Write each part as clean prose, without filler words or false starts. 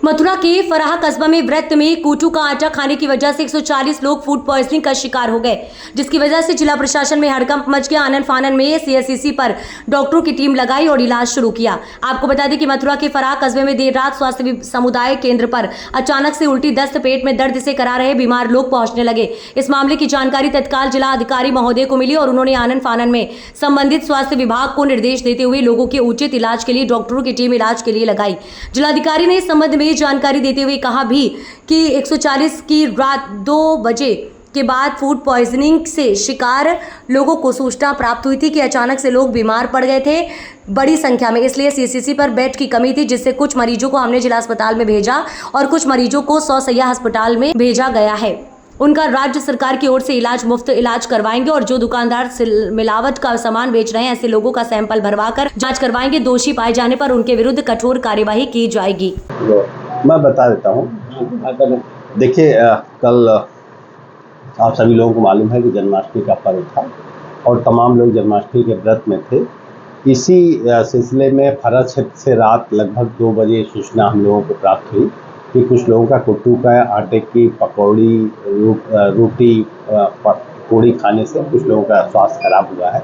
मथुरा के फराह कस्बा में व्रत में कूटू का आटा खाने की वजह से 140 लोग फूड पॉइजनिंग का शिकार हो गए, जिसकी वजह से जिला प्रशासन में हड़कंप मच गया। आनन फानन में सीएससी पर डॉक्टरों की टीम लगाई और इलाज शुरू किया। आपको बता दें कि मथुरा के फराह कस्बे में देर रात स्वास्थ्य समुदाय केंद्र पर अचानक से उल्टी दस्त, पेट में दर्द से करा रहे बीमार लोग पहुंचने लगे। इस मामले की जानकारी तत्काल जिला अधिकारी महोदय को मिली और उन्होंने आनन फानन में संबंधित स्वास्थ्य विभाग को निर्देश देते हुए लोगों के उचित इलाज के लिए डॉक्टरों की टीम इलाज के लिए लगाई। जिलाधिकारी ने इस संबंध में जानकारी देते हुए कहा भी कि 140 की रात 2 बजे के बाद फूड पॉइजनिंग से शिकार लोगों को सूचना प्राप्त हुई थी कि अचानक से लोग बीमार पड़ गए थे बड़ी संख्या में, इसलिए सीसीसी पर बेड की कमी थी, जिससे कुछ मरीजों को हमने जिला अस्पताल में भेजा और कुछ मरीजों को 100 सैया अस्पताल में भेजा गया है। उनका राज्य सरकार की ओर से मुफ्त इलाज करवाएंगे और जो दुकानदार मिलावट का सामान बेच रहे हैं ऐसे लोगों का सैंपल भरवाकर जांच करवाएंगे। दोषी पाए जाने पर उनके विरुद्ध कठोर कार्यवाही की जाएगी। मैं बता देता हूँ। देखिए, कल आप सभी लोगों को मालूम है कि जन्माष्टमी का पर्व था और तमाम लोग जन्माष्टमी के व्रत में थे। इसी सिलसिले में फराह क्षेत्र से रात लगभग 2 बजे सूचना हम लोगों को प्राप्त हुई कि कुछ लोगों का कुट्टू का आटे की पकौड़ी, रोटी, पूड़ी खाने से कुछ लोगों का स्वास्थ्य खराब हुआ है।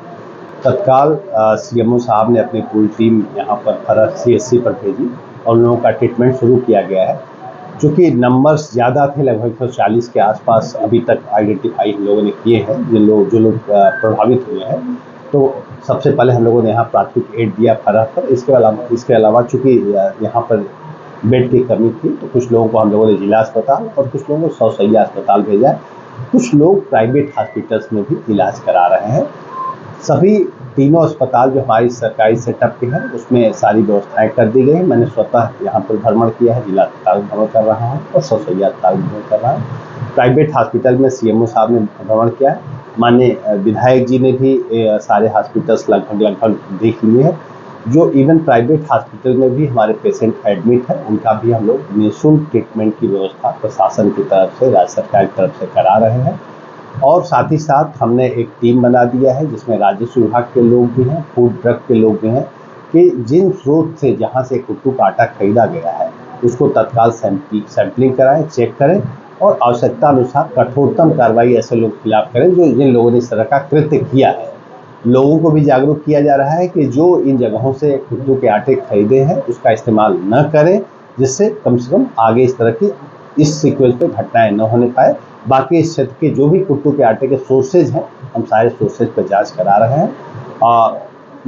तत्काल सीएमओ साहब ने अपनी पूरी टीम यहाँ पर फराह सीएससी पर भेजी और उन लोगों का ट्रीटमेंट शुरू किया गया है। चूँकि नंबर्स ज़्यादा थे, लगभग 140 के आसपास अभी तक आइडेंटिफाई हम लोगों ने किए हैं जो लोग प्रभावित हुए हैं। तो सबसे पहले हम लोगों ने यहाँ प्राथमिक एड दिया फराह पर। इसके अलावा चूँकि यहाँ पर बेड की कमी थी तो कुछ लोगों को हम लोगों ने जिला अस्पताल और कुछ लोगों को 100 सैया अस्पताल भेजा है। कुछ लोग प्राइवेट हॉस्पिटल्स में भी इलाज करा रहे हैं। सभी तीनों अस्पताल जो हमारी सरकारी सेटअप के हैं उसमें सारी व्यवस्थाएं कर दी गई। मैंने स्वतः यहाँ पर भ्रमण किया है, जिला अस्पताल भ्रमण कर रहा हूँ और 100 सैया अस्पताल भ्रमण कर रहा हूँ। प्राइवेट हॉस्पिटल में सीएमओ साहब ने भ्रमण किया है। माननीय विधायक जी ने भी सारे हॉस्पिटल्स लगभग देख लिए हैं। जो इवन प्राइवेट हॉस्पिटल में भी हमारे पेशेंट एडमिट हैं उनका भी हम लोग निःशुल्क ट्रीटमेंट की व्यवस्था प्रशासन की तरफ से, राज्य सरकार की तरफ से करा रहे हैं। और साथ ही साथ हमने एक टीम बना दिया है जिसमें राजस्व विभाग के लोग भी हैं, फूड ड्रग के लोग भी हैं कि जिन स्रोत से जहां से कुट्टू का आटा खरीदा गया है उसको तत्काल सैंपलिंग कराएं, चेक करें और आवश्यकता अनुसार कठोरतम कार्रवाई ऐसे लोग के खिलाफ करें जो जिन लोगों ने इस तरह का कृत्य किया है। लोगों को भी जागरूक किया जा रहा है कि जो इन जगहों से कुट्टू के आटे खरीदे हैं उसका इस्तेमाल न करें, जिससे कम से कम आगे इस तरह की इस सीक्वेंस पे घटनाएं न होने पाए। बाकी इस क्षेत्र के जो भी कुट्टू के आटे के सोर्सेज हैं हम सारे सोर्सेज पर जांच करा रहे हैं।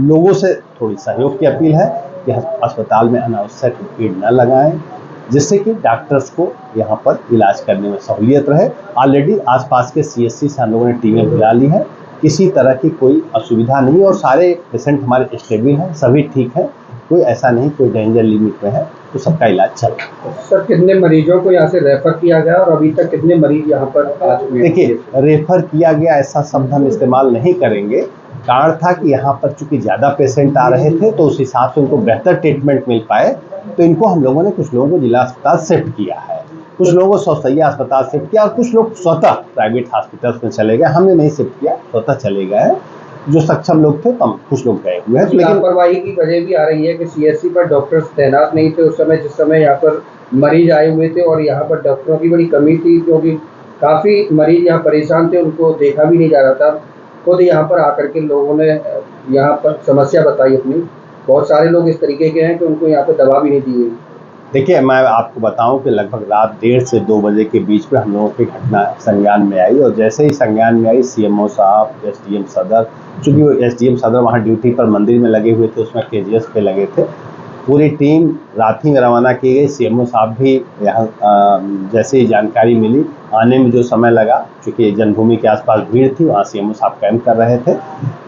लोगों से थोड़ी सहयोग की अपील है कि अस्पताल में अनावश्यक भीड़ न लगाएं, जिससे कि डॉक्टर्स को यहाँ पर इलाज करने में सहूलियत रहे। ऑलरेडी आसपास के सीएससी से हम लोगों ने टीमें बुला ली हैं, किसी तरह की कोई असुविधा नहीं और सारे पेशेंट हमारे स्टेबल हैं, सभी ठीक हैं, कोई ऐसा नहीं कोई डेंजर लिमिट में है, तो सबका इलाज चल रहा है। सर, कितने मरीजों को यहाँ से रेफर किया गया और अभी तक कितने मरीज यहाँ पर आ चुके हैं? देखिए, रेफर किया गया ऐसा शब्द हम इस्तेमाल नहीं करेंगे। कारण था कि यहाँ पर चूंकि ज़्यादा पेशेंट आ रहे थे तो उस हिसाब से उनको बेहतर ट्रीटमेंट मिल पाए, तो इनको हम लोगों ने कुछ लोगों को जिला अस्पताल शिफ्ट किया है, कुछ लोगों को 100 सैया अस्पताल शिफ्ट किया और कुछ लोग स्वतः प्राइवेट हॉस्पिटल्स में चले गए। हमने नहीं शिफ्ट किया, स्वतः चले गए। जो सक्षम लोग थे तब कुछ लोग गए हुए हैं। लेकिन लापरवाही की वजह भी आ रही है कि सीएससी पर डॉक्टर्स तैनात नहीं थे उस समय जिस समय यहाँ पर मरीज आए हुए थे और यहाँ पर डॉक्टरों की बड़ी कमी थी, क्योंकि काफ़ी मरीज यहाँ परेशान थे, उनको देखा भी नहीं जा रहा था। खुद यहाँ पर आकर के लोगों ने यहाँ पर समस्या बताई अपनी। बहुत सारे लोग इस तरीके के हैं कि उनको यहाँ पर दवा भी नहीं दी गई। देखिए, मैं आपको बताऊं कि लगभग रात 1:30 से 2 बजे के बीच में हम लोगों की घटना संज्ञान में आई और जैसे ही संज्ञान में आई सीएमओ साहब, एसडीएम सदर, चूँकि वो एसडीएम सदर वहाँ ड्यूटी पर मंदिर में लगे हुए थे, उसमें केजीएस पे लगे थे, पूरी टीम रात ही में रवाना की गई। सीएमओ साहब भी यहाँ जैसे ही जानकारी मिली, आने में जो समय लगा, चूँकि जन्मभूमि के आसपास भीड़ थी, वहाँ सीएमओ साहब कैंप कर रहे थे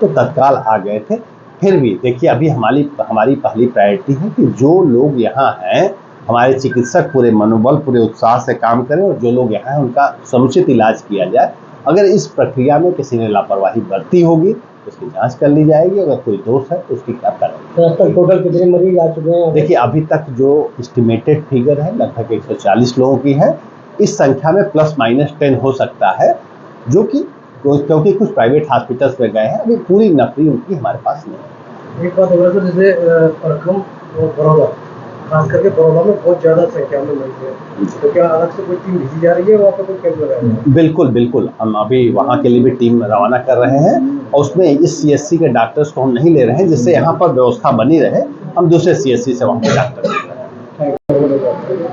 तो तत्काल आ गए थे। फिर भी देखिए, अभी हमारी पहली प्रायोरिटी है कि जो लोग यहाँ हैं हमारे चिकित्सक पूरे मनोबल, पूरे उत्साह से काम करें और जो लोग यहाँ हैं उनका समुचित इलाज किया जाए। अगर इस प्रक्रिया में किसी ने लापरवाही बरती होगी तो उसकी जांच कर ली जाएगी, अगर कोई दोष है तो उसकी क्या करेंगे। टोटल कितने मरीज आ चुके हैं? देखिए, अभी तक जो एस्टिमेटेड फिगर है लगभग 140 लोगों की है। इस संख्या में ±10 हो सकता है, जो कि क्योंकि कुछ प्राइवेट हॉस्पिटल्स में गए हैं, अभी पूरी नफरी उनकी हमारे पास नहीं है। एक बात होगा सर, जैसे खास करके बड़ौदा में बहुत ज़्यादा संख्या में मरीज हैं, तो क्या अलग से कोई टीम भेजी जा रही है वहाँ पर कोई कैंप लगाया है? बिल्कुल बिल्कुल, हम अभी वहाँ के लिए भी टीम रवाना कर रहे हैं और उसमें इस सीएससी के डॉक्टर्स को हम नहीं ले रहे हैं, जिससे यहाँ पर व्यवस्था बनी रहे। हम दूसरे सीएससी से वहाँ पे डॉक्टर ले रहे हैं।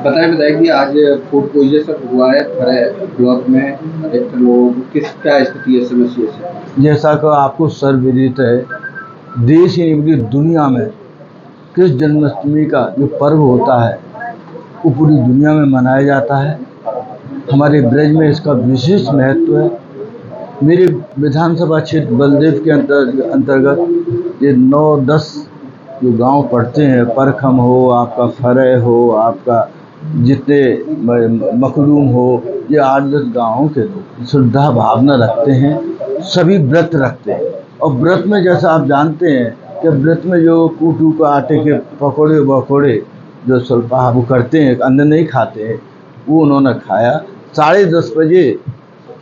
बताएं कि आज फूड पॉइजन हुआ है हमारे ब्लॉक में, अधिकतर लोगों को किस क्या स्थिति है समस्या से? जैसा कि आपको सर्वविदित है, देश ही नहीं बल्कि दुनिया में कृष्ण जन्माष्टमी का जो पर्व होता है वो पूरी दुनिया में मनाया जाता है। हमारे ब्रज में इसका विशेष महत्व है। मेरे विधानसभा क्षेत्र बलदेव के अंतर्गत ये 9-10 जो गांव पड़ते हैं, परखम हो, आपका फरह हो, आपका जितने मखदूम हो, ये 8-10 गाँवों के लोग श्रद्धा भावना रखते हैं, सभी व्रत रखते हैं। और व्रत में जैसा आप जानते हैं कि व्रत में जो कूटू का आटे के पकौड़े वकौड़े जो स्वल्पा वो करते हैं, अन्न नहीं खाते हैं, वो उन्होंने खाया। 10:30 बजे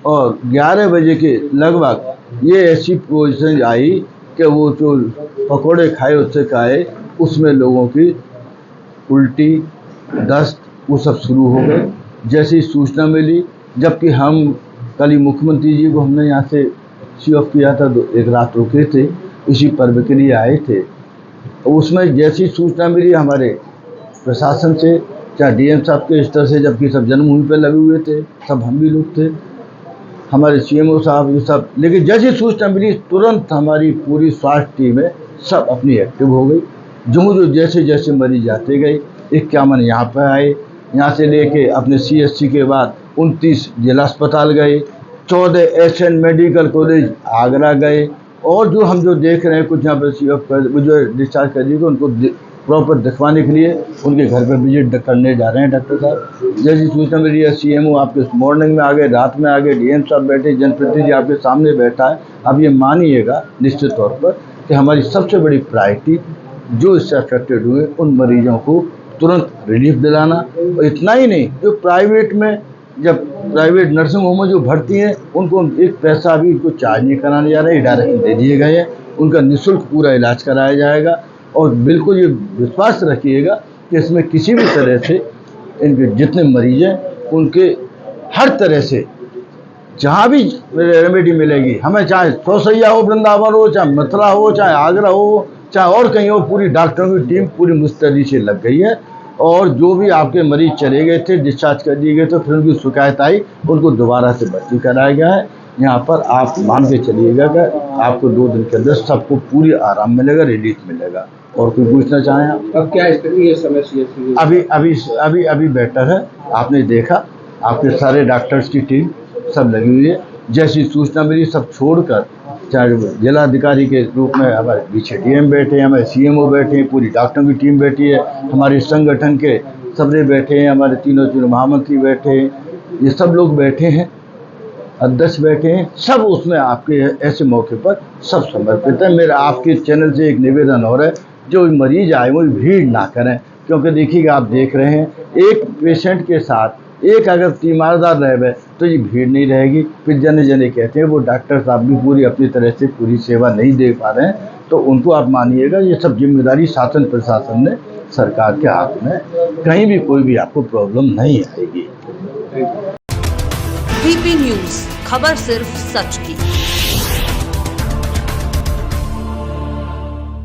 और 11 बजे के लगभग ये ऐसी पोजीशन आई कि वो जो पकौड़े खाए उससे खाए, उसमें लोगों की उल्टी, दस्त वो सब शुरू हो गए। जैसे ही सूचना मिली, जबकि हम कल ही मुख्यमंत्री जी को हमने यहाँ से सी ऑफ किया था, एक रात रुके थे, इसी पर्व के लिए आए थे। उसमें जैसी सूचना मिली हमारे प्रशासन से, चाहे डीएम साहब के स्तर से, जबकि सब जन्मभूमि पर लगे हुए थे, सब हम भी लोग थे, हमारे सीएमओ साहब ये सब, लेकिन जैसी सूचना मिली तुरंत हमारी पूरी स्वास्थ्य टीम है सब अपनी एक्टिव हो गई। जो जैसे जैसे मरीज जाते गए, 51 यहाँ पर आए, यहाँ से लेके अपने सीएससी के बाद 29 जिला अस्पताल गए, 14 एसएन मेडिकल कॉलेज आगरा गए, और जो हम जो देख रहे हैं कुछ यहाँ पर जो डिस्चार्ज कर दिए उनको प्रॉपर दिखवाने के लिए उनके घर पर विजिट करने जा रहे हैं डॉक्टर साहब। जैसी सूचना मिली है सीएमओ आपके मॉर्निंग में आ गए, रात में आ गए, डीएम साहब बैठे, जनप्रतिनिधि आपके सामने बैठा है। अब ये मानिएगा निश्चित तौर पर कि हमारी सबसे बड़ी प्रायोरिटी जो इससे अफेक्टेड हुए उन मरीजों को तुरंत रिलीफ दिलाना। और इतना ही नहीं, जो प्राइवेट में जब प्राइवेट नर्सिंग होम में जो भर्ती हैं उनको एक पैसा भी उनको चार्ज नहीं कराने जा रहे हैं, डायरेक्ट दे दिए गए हैं, उनका निःशुल्क पूरा इलाज कराया जाएगा। और बिल्कुल ये विश्वास रखिएगा कि इसमें किसी भी तरह से इनके जितने मरीज हैं उनके हर तरह से जहाँ भी रेमेडी मिलेगी हमें, चाहे सौसैया हो, वृंदावन हो, चाहे मथुरा हो, चाहे आगरा हो, चाहे और कहीं हो, पूरी डॉक्टरों की टीम पूरी मुस्तैदी से लग गई है। और जो भी आपके मरीज चले गए थे, डिस्चार्ज कर दिए गए थे, फिर उनकी शिकायत आई, उनको दोबारा से भर्ती कराया गया है। यहाँ पर आप मान के चलिएगा कि आपको 2 दिन के अंदर सबको पूरी आराम मिलेगा, रिलीफ मिलेगा। और कोई पूछना चाहें आप? अब क्या स्थिति है समस्या? अभी बेटर है। आपने देखा आपके सारे डॉक्टर्स की टीम सब लगी हुई है। जैसी सूचना मिली सब छोड़कर, चाहे जिलाधिकारी के रूप में हमारे पीछे डीएम बैठे हैं, हमारे सीएमओ बैठे हैं, पूरी डॉक्टरों की टीम बैठी है, हमारे संगठन के सबने बैठे हैं, हमारे तीनों महामंत्री बैठे हैं, ये सब लोग बैठे हैं, अध्यक्ष बैठे हैं, सब उसमें आपके ऐसे मौके पर सब समर्पित है। मेरा आपके चैनल से एक निवेदन और है, जो मरीज आए वो भीड़ ना करें, क्योंकि देखिएगा आप देख रहे हैं एक पेशेंट के साथ एक अगर तीमारदार रहे तो ये भीड़ नहीं रहेगी। फिर जने जने कहते हैं वो डॉक्टर साहब भी पूरी अपनी तरह से पूरी सेवा नहीं दे पा रहे हैं, तो उनको आप मानिएगा ये सब जिम्मेदारी शासन प्रशासन ने सरकार के हाथ में, कहीं भी कोई भी आपको प्रॉब्लम नहीं आएगी। VP न्यूज, खबर सिर्फ सच की।